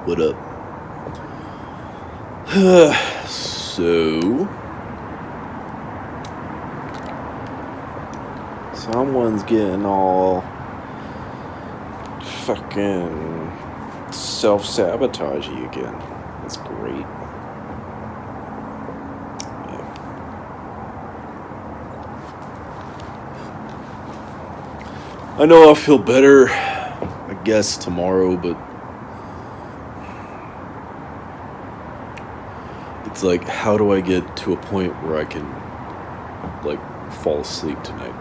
What up? So, someone's getting all fucking self-sabotagey again. That's great. I know I'll feel better, I guess, tomorrow, but it's like, how do I get to a point where I can, like, fall asleep tonight?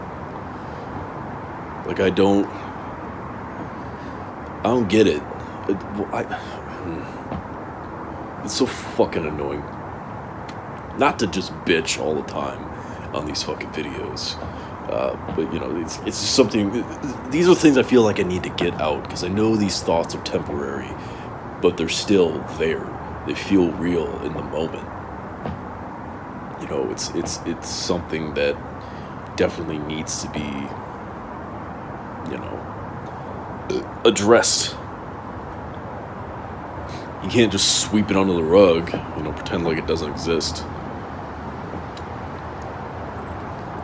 Like, I don't get it. It's so fucking annoying. Not to just bitch all the time on these fucking videos. But, you know, it's just something... These are things I feel like I need to get out, because I know these thoughts are temporary, but they're still there. They feel real in the moment. You know, it's something that definitely needs to be, you know, addressed. You can't just sweep it under the rug, you know, pretend like it doesn't exist.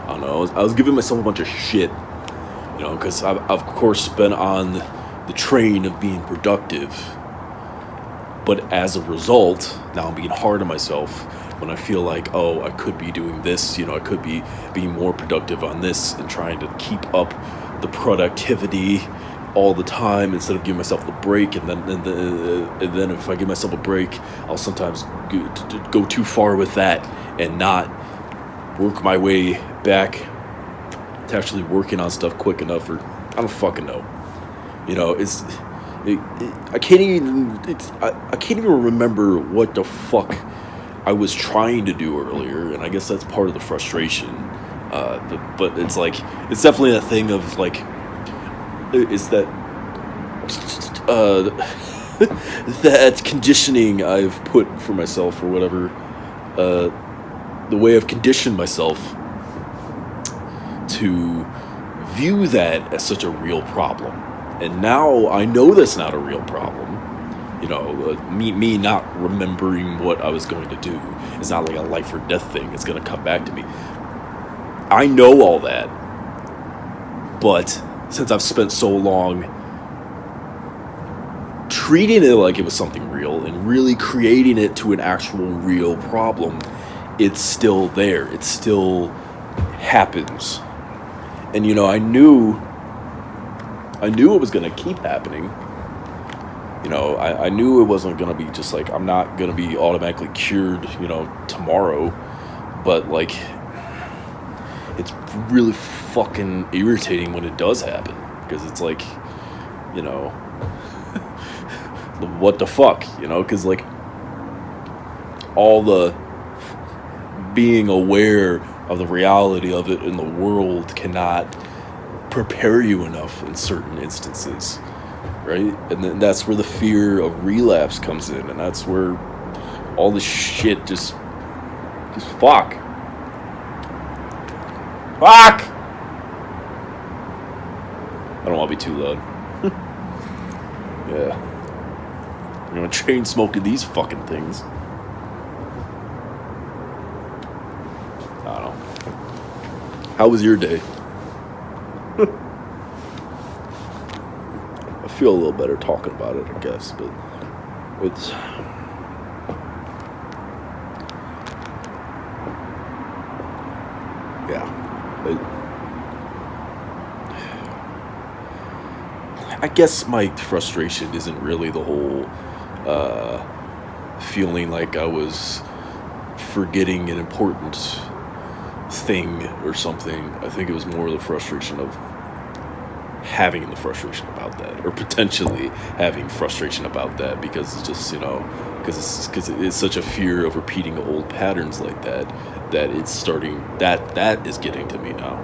I don't know, I was giving myself a bunch of shit, you know, because I've of course been on the train of being productive, but as a result, now I'm being hard on myself when I feel like, oh, I could be doing this, you know, I could be being more productive on this and trying to keep up the productivity all the time instead of giving myself the break. And then if I give myself a break, I'll sometimes go too far with that and not work my way back to actually working on stuff quick enough, or I don't fucking know. You know, I can't even remember what the fuck I was trying to do earlier, and I guess that's part of the frustration. But it's like, it's definitely a thing of like, is that that conditioning I've put for myself or whatever, the way I've conditioned myself to view that as such a real problem. And now I know that's not a real problem. You know, me not remembering what I was going to do is not like a life or death thing. It's going to come back to me. I know all that. But since I've spent so long treating it like it was something real and really creating it to an actual real problem, it's still there. It still happens. And, you know, I knew it was going to keep happening. You know, I knew it wasn't going to be just like, I'm not going to be automatically cured, you know, tomorrow. But, like, it's really fucking irritating when it does happen. Because it's like, you know, what the fuck, you know? Because, like, all the being aware of the reality of it in the world cannot prepare you enough in certain instances, right? And then that's where the fear of relapse comes in, and that's where all this shit just fuck. I don't want to be too loud. Yeah, I'm gonna chain smoking these fucking things. I don't know. How was your day? I feel a little better talking about it, I guess, but it's... Yeah. I guess my frustration isn't really the whole feeling like I was forgetting an important thing or something. I think it was more the frustration of having the frustration about that, or potentially having frustration about that, because it's just, you know, because it's such a fear of repeating old patterns like that it's starting, that is getting to me now.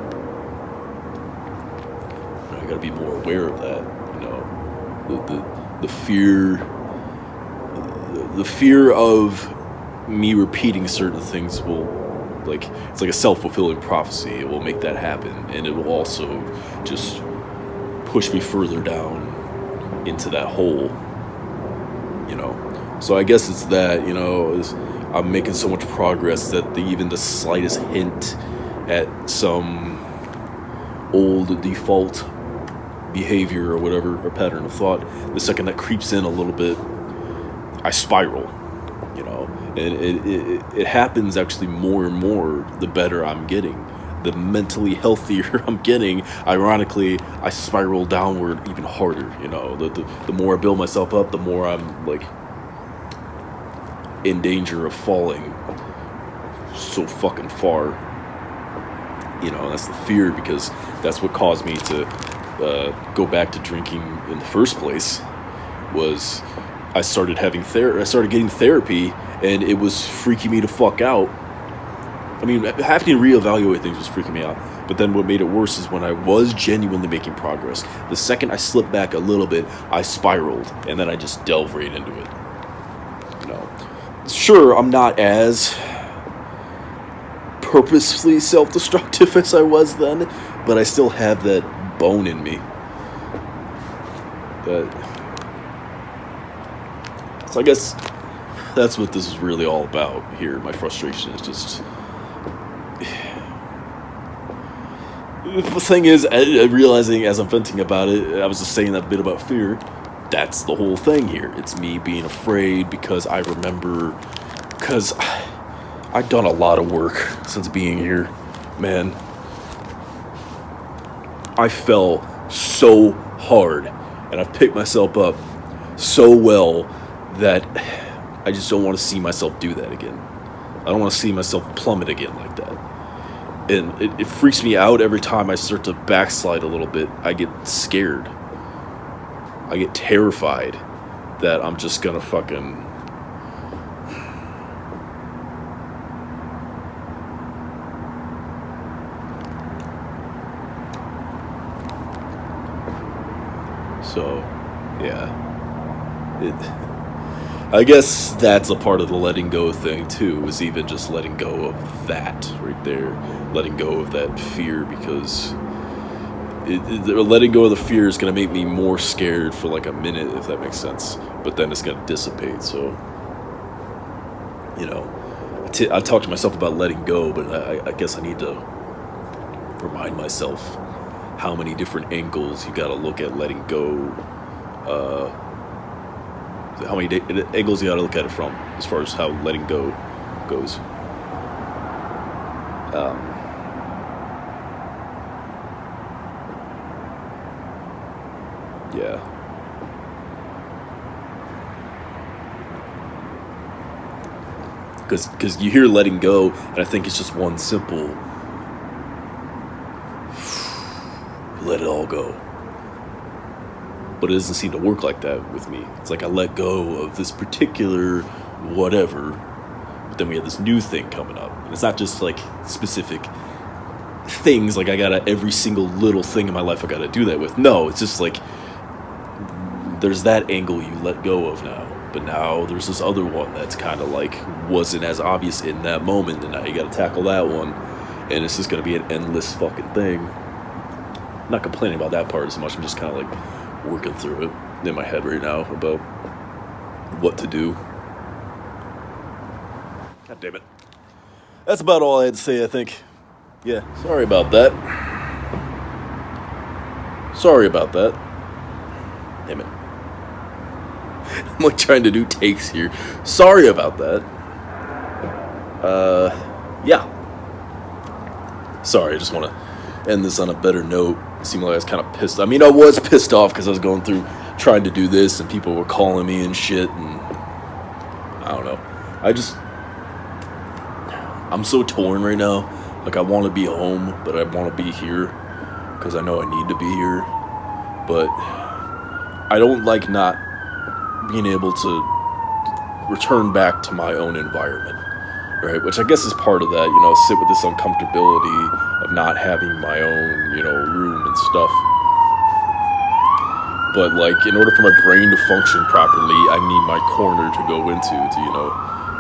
I gotta be more aware of that, you know, the fear of me repeating certain things will, like, it's like a self-fulfilling prophecy. It will make that happen, and it will also just push me further down into that hole. you know. So I guess it's that, I'm making so much progress that even the slightest hint at some old default behavior or whatever, or pattern of thought, the second that creeps in a little bit, I spiral, and it happens actually more and more the better I'm getting. The mentally healthier I'm getting, ironically, I spiral downward even harder. The more I build myself up, the more I'm like in danger of falling so fucking far. That's the fear, because that's what caused me to go back to drinking in the first place. Was I started getting therapy, and it was freaking me the fuck out. I mean, having to reevaluate things was freaking me out. But then what made it worse is when I was genuinely making progress, the second I slipped back a little bit, I spiraled, and then I just delved right into it. Sure, I'm not as purposefully self-destructive as I was then, but I still have that bone in me. So I guess that's what this is really all about here. My frustration is just... The thing is, realizing as I'm venting about it, I was just saying that bit about fear. That's the whole thing here. It's me being afraid because I remember... Because I've done a lot of work since being here. Man, I fell so hard, and I've picked myself up so well that I just don't want to see myself do that again. I don't want to see myself plummet again like that. And it freaks me out every time I start to backslide a little bit. I get scared. I get terrified that I'm just gonna fucking... So, yeah. I guess that's a part of the letting go thing too, is even just letting go of that right there. Letting go of that fear, because letting go of the fear is going to make me more scared for like a minute, if that makes sense. But then it's going to dissipate, so... I talk to myself about letting go, but I guess I need to remind myself how many different angles you got to look at letting go. How many angles you got to look at it from, as far as how letting go goes. Yeah. Because you hear letting go, and I think it's just one simple... let it all go. But it doesn't seem to work like that with me. It's like I let go of this particular whatever, but then we have this new thing coming up. And it's not just like specific things, like I gotta, every single little thing in my life I gotta do that with. No, it's just like, there's that angle you let go of now. But now there's this other one that's kind of like, wasn't as obvious in that moment, and now you gotta tackle that one. And it's just gonna be an endless fucking thing. I'm not complaining about that part as much. I'm just kind of like working through it in my head right now about what to do. God damn it. That's about all I had to say, I think. Yeah, sorry about that. Sorry about that. Damn it. I'm like trying to do takes here. Sorry about that. Yeah. Sorry, I just want to end this on a better note. It seemed like I was kind of pissed. I mean, I was pissed off because I was going through trying to do this and people were calling me and shit, and I don't know. I'm so torn right now. Like, I want to be home, but I want to be here because I know I need to be here. But I don't like not being able to return back to my own environment, right? Which I guess is part of that, sit with this uncomfortability of not having my own, room and stuff. But, like, in order for my brain to function properly, I need my corner to go into,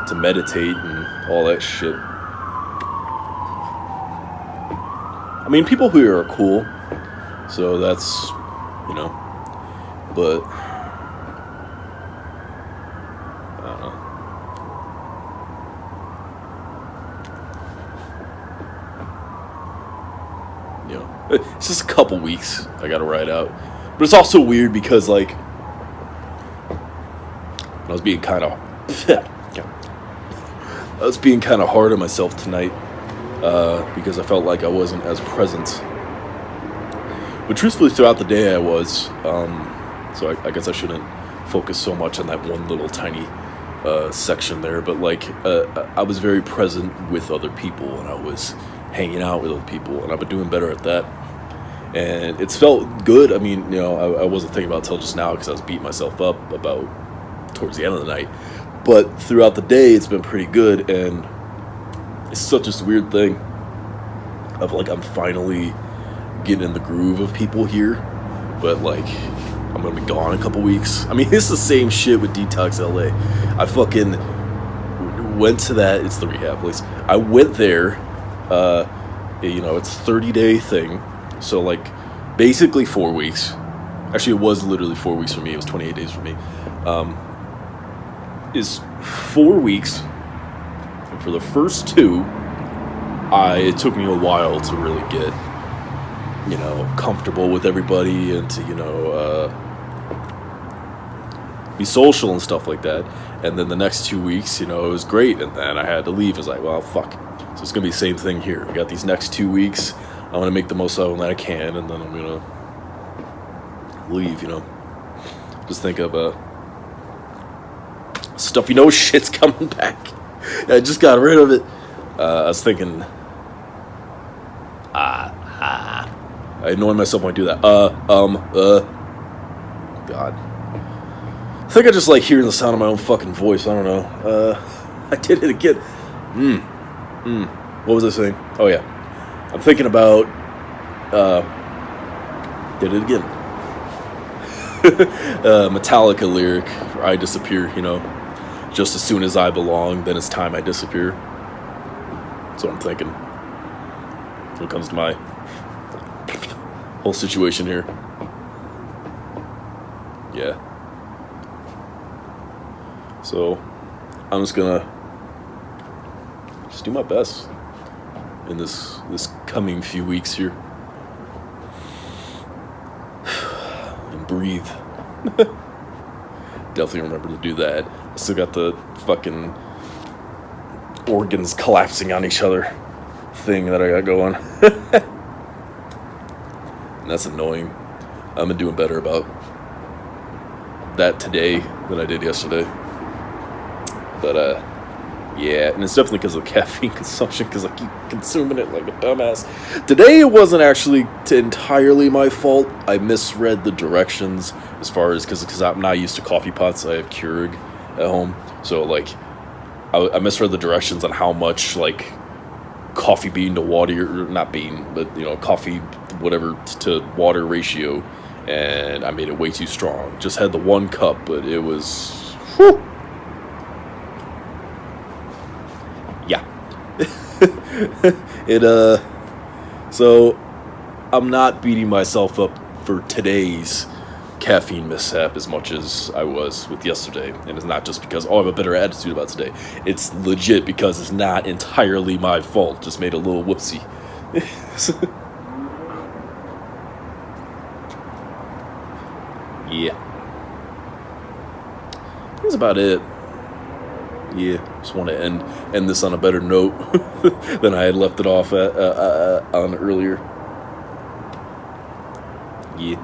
to meditate and all that shit. I mean, people here are cool, so that's, but don't know. You know, it's just a couple weeks I gotta ride out. But it's also weird because, like, I was being kind of hard on myself tonight because I felt like I wasn't as present. But truthfully, throughout the day I was. So I guess I shouldn't focus so much on that one little tiny section there. But like, I was very present with other people, and I was hanging out with other people, and I've been doing better at that. And it's felt good. I mean, you know, I wasn't thinking about it till just now because I was beating myself up about towards the end of the night. But throughout the day, it's been pretty good, and it's such this weird thing of like I'm finally getting in the groove of people here, but like I'm gonna be gone a couple weeks. I mean, it's the same shit with Detox LA. I fucking went to that. It's the rehab place. I went there. You know, it's 30-day thing. So like basically 4 weeks. Actually, it was literally 4 weeks for me. It was 28 days for me. Is 4 weeks. And for the first 2, it took me a while to really get, you know, comfortable with everybody and to, you know, be social and stuff like that. And then the next 2 weeks, you know, it was great. And then I had to leave. I was like, well, fuck. So it's going to be the same thing here. I got these next 2 weeks. I want to make the most of them that I can. And then I'm going to leave, you know. Just think of stuff, you know, shit's coming back. I just got rid of it. I was thinking, I annoy myself when I do that. God. I think I just like hearing the sound of my own fucking voice. I don't know. I did it again. What was I saying? Oh yeah. I'm thinking about, did it again. Metallica lyric, I disappear, you know. Just as soon as I belong, then it's time I disappear. That's what I'm thinking when it comes to my whole situation here. Yeah. So, I'm just gonna do my best in this coming few weeks here. And breathe. Definitely remember to do that. I still got the fucking organs collapsing on each other thing that I got going. And that's annoying. I've been doing better about that today than I did yesterday. But yeah, and it's definitely because of caffeine consumption, because I keep consuming it like a dumbass. Today it wasn't actually entirely my fault. I misread the directions as far as, because I'm not used to coffee pots. I have Keurig at home. So like, I misread the directions on how much like coffee bean to water, or not bean, but you know, coffee, whatever, to water ratio. And I made it way too strong. Just had the 1 cup, but it was, whew. Yeah. So I'm not beating myself up for today's caffeine mishap as much as I was with yesterday. And it's not just because, I have a better attitude about today. It's legit because it's not entirely my fault. Just made a little whoopsie. Yeah. That's about it. Yeah, just want to end this on a better note than I had left it off on earlier. Yeah.